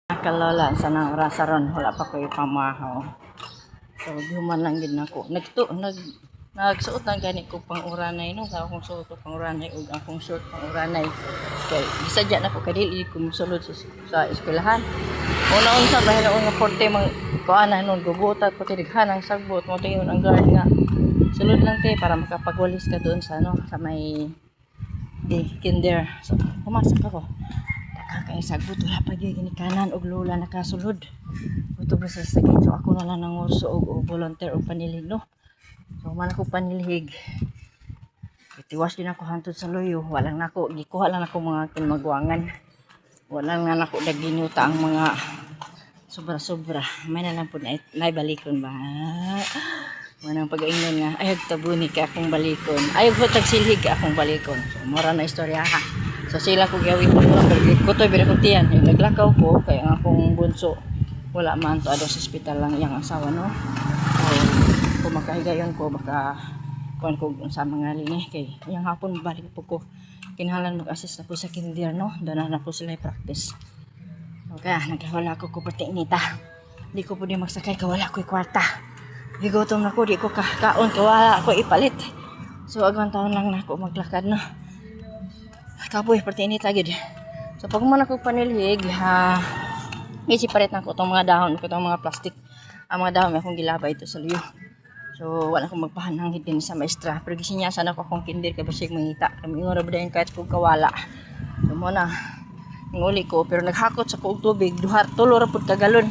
Kalola sa nang rasaron wala pa ko ipamahaw. So human lang gid nako. Nagsuot lang gani ko pang uranay no, sa akong suot ko pang uranay ug akong short pang uranay. Kay gisadya na ko kadili ko mosulod sa eskwelahan. Una-una bahil nga porte mang kuana nun gubutat ko tinighan ang sagbot mo tingon ang guard nga. Sulod lang te para makapagwalis ka doon sa ano sa may kinder. So pumasok ako. Kaya sagbot wala pa gyud ginikanan og lola nakasulod. Utog na sa sakit so ako na lang nangurso og volunteer og panilig no. So man ako panilhig. Itiwas din ako hantod sa loyo. Walang nako gikuha lang ako mga kinmagwangan. Walang na nako daginuta ang mga sobra-sobra. May na lang po naibalikon ba. Manang pag-ingnon nga ayog tabuni ka akong balikon. Ayog hutag silhig akong balikon. So mura na istorya ha. So sila ko gawin ko lang kutoy bira ko tiyan yung naglakaw ko kay ang akong bunso wala man to ado sa ospital lang yang asawa no. So kung makahigayon ko baka kuan ko sa mga linya kay yang hapon balik po ko kinahanglan mag-assist na po sa kinder no dana na po sila practice. Okay nagkawala ko pati inita di ko po di magsakay kawala ko kwarta gigutom na ko di ko kaon kawala ko ipalit so agwan taon lang na ako maglakad no. Kapoy pati init lagi di. So pag man ako panilhig ha isiparit na ko itong mga dahon ko itong mga plastic ang mga dahon may akong gilabay ito sa liyo. So wala akong magpahanangin din sa maestra pero gisinyasan ako akong kinder kay basig mangita kami nga rabda yung kahit kong kawala. So muna nguli ko pero naghakot sa kuog tubig duha tulo ra pud ka galon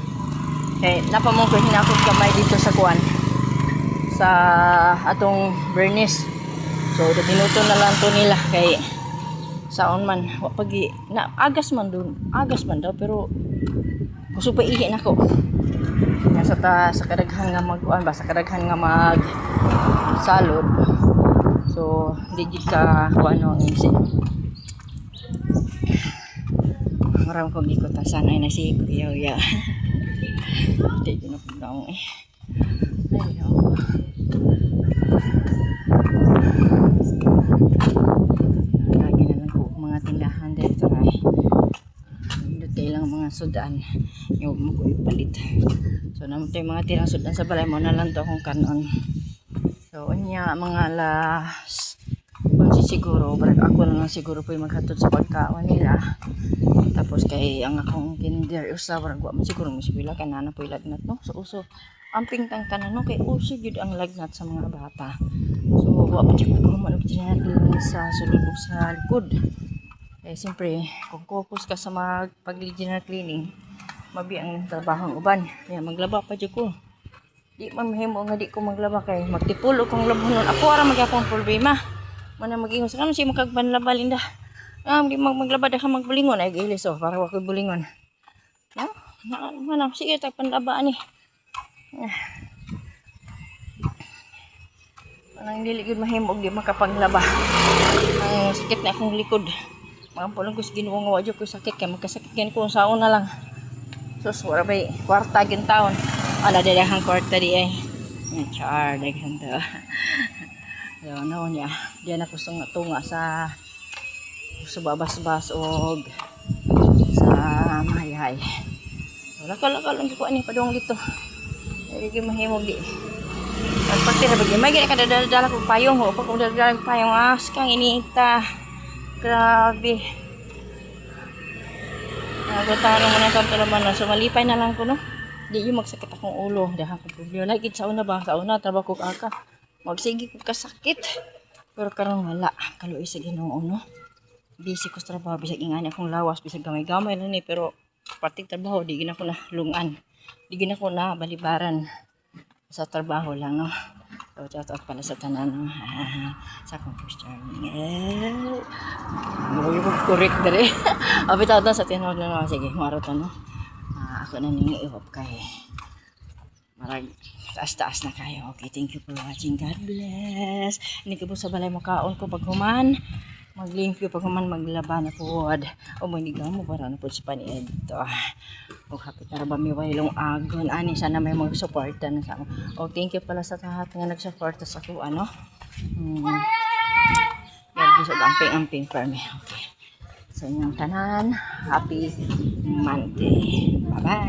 kay napamong ko hinakot kamay dito sa kuan sa atong bernis. So dinuto na lang to nila kay saon man pagi na agas man daw pero gusto pa ihi nako sa kadaghan nga magkuan ba sa kadaghan nga mag salod so digit ka kuano ang insin maram ko gikot ta sanay na si kuya ya di ko na pagdaong ay no tindahan dito ay dito lang mga sudan yung makuipalit so naman tayo mga tirang sudan sa balay mo na lang to akong kanon so unya mga alas kung siguro ako na lang siguro po yung maghatod sa pagkaon nila tapos kay ang akong kinder usa barag wa man siguro misbila kanana po ilagnat no so uso amping tang tanan no kay uso gyud ang lagnat sa mga bata so wa pa jud ko man sa sulod sa likod. Eh, siyempre, kung focus ka sa pag-general cleaning, mabi ang trabaho ng uban. Yan, maglaba pa dyan ko. Di mamahimo nga di ko maglaba kay magtipulo kong labunon. Ako ara magyapong problema. Mana mag-ingon sa kanon siya makagbanlaba linda. Di maglaba da ka magbulingon ay gilis oh, para wa koy bulingon. No? Mana sige tag panlaba ani. Anang dili gud mahimo di makapaglaba. Ang sakit na akong likod. Mga pulang ko sa ginuwa nga wadyo ko sakit kaya magkasakit yan ko sa una lang sus wala ba kwarta gin taon ala dadahang kwarta di ay char daghan to so no niya diyan ako tunga sa babas-bas og sa mayay wala ka lang ko ani padung dito dili mahimog di pagpati na bagay may gina kadadala ko payong ho pag dadala ko payong kang inita. Grabe. Nagutaro mo na sa talaman na. So malipay na lang ko no. Di yung magsakit akong ulo. Dahan ko problema. Like sa una ba? Sa una trabaho ko aka. Magsige ko kasakit. Pero karon wala. Kaluoy sa Ginoo no. Busy ko sa trabaho. Bisag ingani akong lawas. Bisag gamay-gamay lang ni. Pero parting trabaho. Di gina ko na lungan. Di gina ko na balibaran. Sa trabaho lang no. So, shout pala sa tanan no? Sa composter mo correct dere abitaw ta sa tinod na sige maroto no ako na ning iwap kay marag taas na kayo okay thank you for watching God bless ini ko sa balay mo kaon ko pag human maglimpyo pag human maglaba na pod o manigaw mo para na pod sa paniid to o hapit na ba may wailong agon ani sana may mag-suporta na sa o thank you pala sa lahat nga nag-suporta sa ko ano yan gusto amping for me okay sa inyong tanan. Happy Monday. Bye-bye.